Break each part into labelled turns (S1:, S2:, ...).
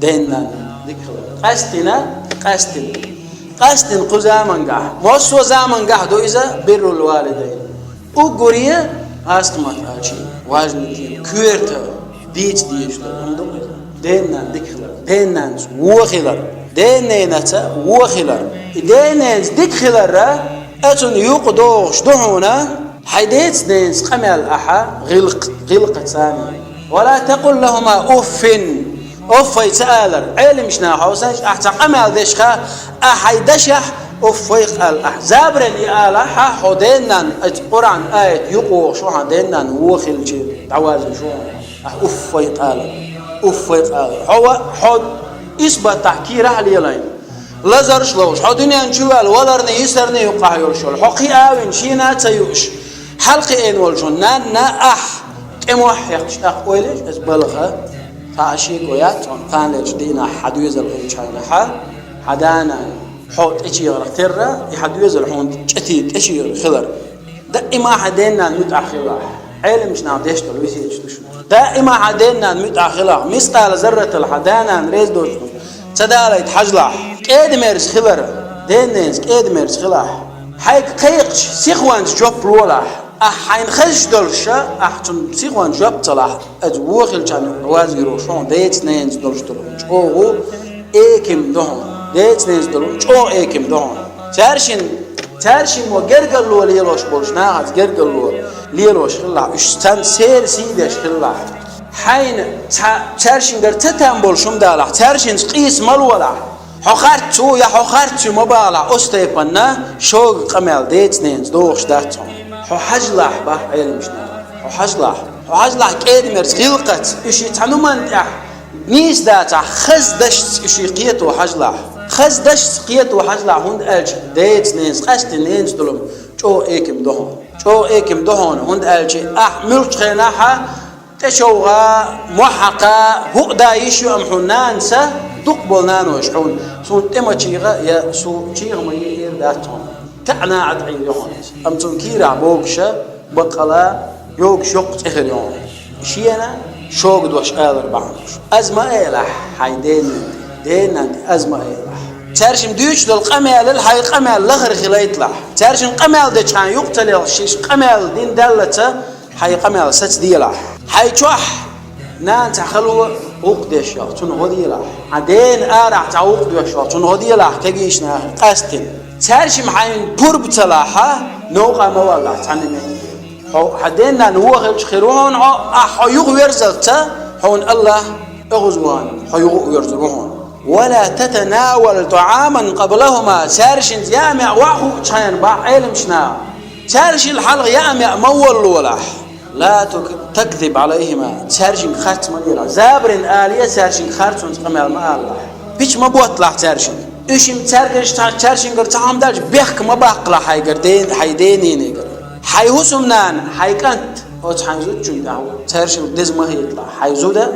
S1: دهنا ذكر قستن قزامن قاه موسو زامن قاه دو إذا بر الوالدين وقريه أسمت أشي واجنتين كورته ديش دهنا ذكر دهنا وخلر دهنا وخلر دهنا ذكر أتون يقدوش دهونا حيديت دينس قمل أحا غلق ثاني ولا تقل لهما أف يتآلر علم شنا حوساش أحتا قمل ديشخا أحيدشح أف يقال أحزابر الإالحة حدينا القرآن آية يقوى شو حدينا وخل جيل تعوازي شو أف يقال هو حد إثبات تحكي رحلي لين لازر شلوش حدني أنشوال ولرني يسرني يقع يرشول حقي آوين شينا تيوش حلقي إن والجنان نا كموح يقشتاق ويلش أزبلغها تعشيق وياتون كان ليش دينا حدويز الغنشانها حدانا حوت إشي غرقترة يحدويز الحون كتير إشي خلر دائما حدينا نتأخلا علم مش نعديش تلويسيش دائما حدينا نتأخلا مثقال ذرة الحدانا نريز دوش تدالا يتحجلا كيد ميرس خلر دينيز كيد ميرس خلا حيك قيقش سيخوانز جوب رولا حين خش دلشة أحتم سيخوان جوب طلع أدوخل كان وازي روشون ديت نينز دلش دلون شوغو إيكم دهون ديت نينز دلون شو إيكم دهون تارشين وجرجل لو ليلوش بولش ناقص جرجل لو ليلوش خلا إشتن سير سيدش خلا حين تارشين قرتتهم بولشم دالا تارشين قيس ملولا حخرتو يا حخرتو مبالع أستيقنا شوق قمل ديت نينز دوخش داتهم حجلح به علم شنو حجلح كيد مرز خلقت إشي تعنومان تح نيس داتا خزدش إشي قيتو حجلح خزدش قيتو حجلح هند ألج ديت نينز قست نينز دلهم شو إيكم دهون هند ألج ملش خيناها تشوغا موحقا هقدا يشو أم حنانسا دقبلنا نوشحون سون تما تشيغا يا سو تشيغ ما يير داتهم تعنى عدعي يهون أم تنكير بوكشة بقلا يوكش يقت إخر يهون شينا شوق دوش آذر بعنوش أزمة إله حيدين دين أزمة إله ترشم ديوش للقمال الحي قمال لغر خليت له ترشم قمال ده كان يقتل الشيش قمال دين دلته حي قمال ست ديله حي شوح نان تخلو وقدش يا تون هدي له عدين أرع تعوق دوش يا تون هدي له تجيشنا قستن ترشم حين برب تلاحة نوقع موالله تعنيني حدينا نوغل خيرون حيوغ يرزلته حون الله اغزوان حيوغ يرزلون ولا تتناول طعاما قبلهما ترشن يامع واحو تشين با علم شنا ترشن الحلق يامع مول ولا لا تكذب عليهما ترشن خرط مديرا زابر آلية ترشن خرط ونتقمل ما الله بيش ما بوطلع ترشن إيشم ترشن قر تعام دارج بيحك ما باقلا حيدينين يقر حيوسمنان حيكنت أوت حيزود شو يدعو ترشن دز ما هيطلع حيزوده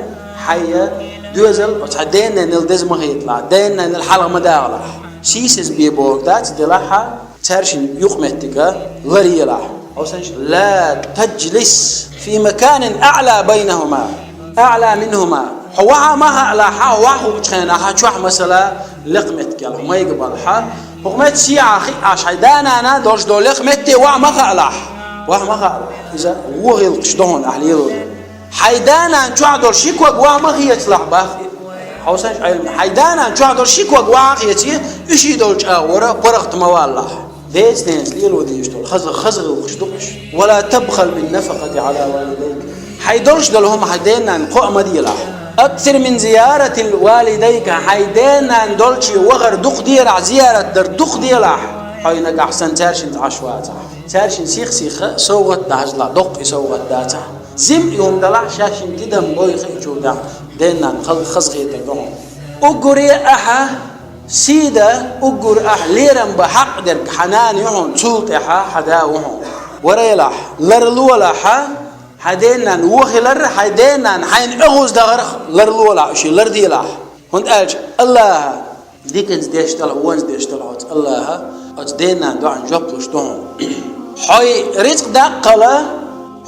S1: حي دوزل أوت حدين نل دز ما هيطلع دين نل حلق ما داغلا شيسز بيبوك دات دلها ترشن يقمتك غريلا أو سنش لا تجلس في مكان أعلى بينهما أعلى منهما حوها ما على حواحو تخينها شوح مثلا لقمت كله ما يقبلها حكمت سيعة عش حيدانا أنا دوش دول لقمتي وما خلاح إذا وغل قشدهن أهليلو حيدانا شو عدول شيكوا وما هي تلاح باخ حوسنش علم حيدانا شو عدول شيكوا واقيتي إيش يدول ورا برغت موالله ديت ناس ليلو ديش دول خزغ قشدوش ولا تبخل بالنفقة على والديك حيدولش دولهم حيدانا نقوى مديلا أكثر من زيارة الوالديك حيدانا ندولشي وغر دق ديرع زيارة در دق ديرع حينك أحسن تارشن تعشواتا تارشن سيخ سوغت دهجلا دق سوغت داتا زم يوم دلع شاشن تدم بوي خيجو دا دينا خزغي تلقهم أقري أحا سيدا أقر أح ليرم بحق در حنان يهون سلط أحا حداوهم وريلاح لرلولاحا حدينا نوخلر حدينا حين أغوز دغر لرلولا شيء لرديلا هند أج الله ديكنز ديش طلع وانز ديش طلعت الله أتدينا دعن جبلش دون حي رزق دقلا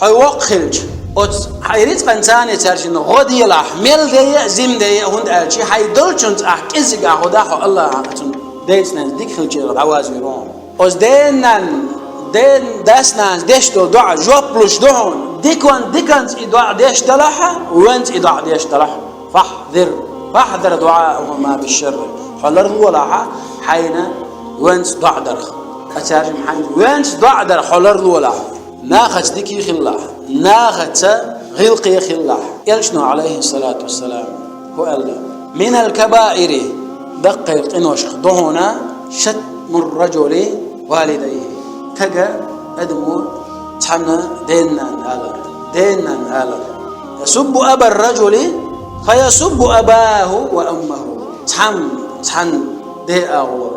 S1: حي وقخلج أوت حيريت إنسان ترجين غدي الأحمل ده زم ده هند أشي حيدل شنت أحكيزك أخده الله عشان ديسنا ديك خلجي عواز يروم أوز دين داسنا ديش دعاء جوبلش دهون ديكانت إدعاء ديش دلها وانت إدعاء ديش دلها فاحذر دعاءهما بالشر حلر ولا حين وانت ضعدر أتارجم حين وانت ضعدر حلر ولا ناخت ديكي خلاه ناخت غلقي خلاه يلشنو عليه الصلاة والسلام وقال من الكبائر دقيق إنوش دهونا شتم الرجل والديه تجا أدمو تحنا دينا نالر يسب أبا الرجل فيسب أباه وأمه تحن دي أغور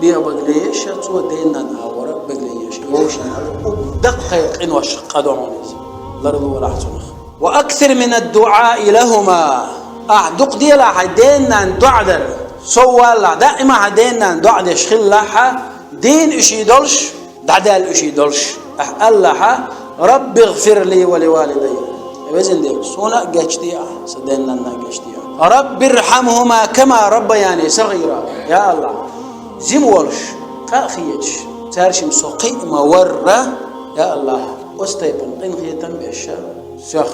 S1: بيا بغليش تو دينا أغور بغليش يوشن دقيق إن وش قدونيز لرضو ولا حتنخ وأكثر من الدعاء لهما دق ديلا حدينا دعدر سوالا دائما حدينا دعدر شخلها دين إشي دولش دعدال إشي دولش الله رب اغفر لي ولوالدي بزن دي سونا جشتيا سدينا جشتيا رب ارحمهما كما ربياني صغيرا يا الله زم ولش تأخيج تارشم سقي مورة يا الله أستيبن إن خيتم بيشا شخ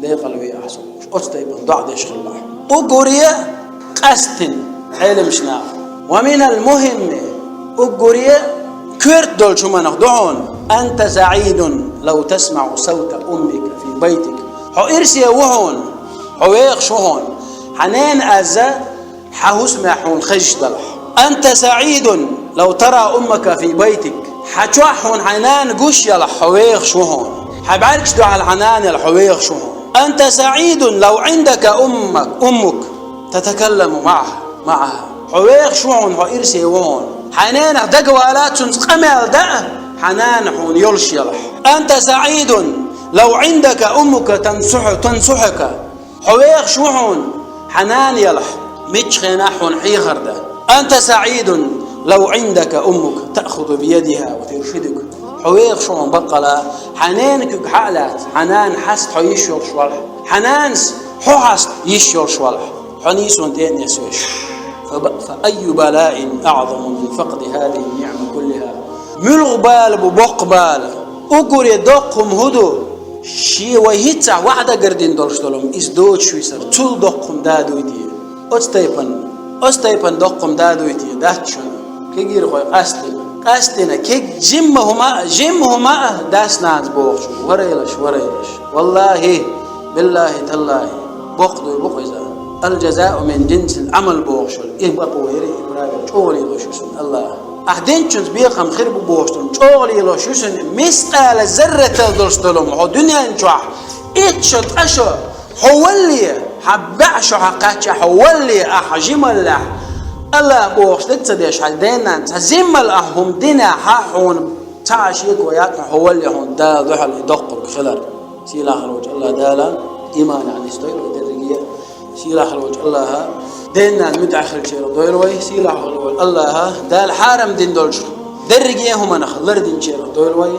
S1: لي قلبي أحسن أستيبن ضعدش الله أقريا قستن علم شناف ومن المهم أقريا كرت دول شو ما نخدعون أنت سعيد لو تسمع صوت أمك في بيتك حو إرسي وهون حو يخشون حنان أزا حهوس محون خش دلح أنت سعيد لو ترى أمك في بيتك حتوحون حنان قش يلح حو يخشون حبعركش دعا الحنان يلح حو يخشون أنت سعيد لو عندك أمك تتكلم معها حو يخشون حو إرسي وهون حنان دقوالات تنقمل ده حنان حون يلش يلح أنت سعيد لو عندك أمك تنصحك حويخ شوحون حنان يلح مش خناحون حيخر ده أنت سعيد لو عندك أمك تأخذ بيدها وترشدك حويخ شوحون بقلا حنانك حالات حنان حست حيشور شوالح حنانس حست يشور شوالح حنيسون تين يسويش فأي بلاء أعظم من فقد هذه النعمة كلها ملغبال ببقبال أقول دقهم هدو شي وهيتع واحدة قردين دولشتلهم إزدود شويسر تول دقهم دادويتي أستيبن دقهم دادويتي داتشون كيجير خوي قاستنا كيك جمهما داس ناس بوخشو وريلش والله بالله تالله بقضي الجزاء من جنس العمل بوخشل إبقى ويري إبراهيم شغلي لوشوسن الله أحدينشنز بيخم خرب بوخشل شغلي لوشوسن مسألة ذرة دلشتلهم هو دنيا نجح إتشت أشو حولي حبعشو حقاتش حولي أحجم الله بوخشل تديش حدينا تزم الأهم دينا حاحون تعشيك وياك حولي هون دا ضحل يدقر خلر سيلا خلوج الله دالا إيمان عن يستويل ودرقية سيلا خلوج الله دينا المتأخر شيء دويروي سيلا خلوج الله دال حارم دين دولش درجيهم أنا خلر دين شيء دويروي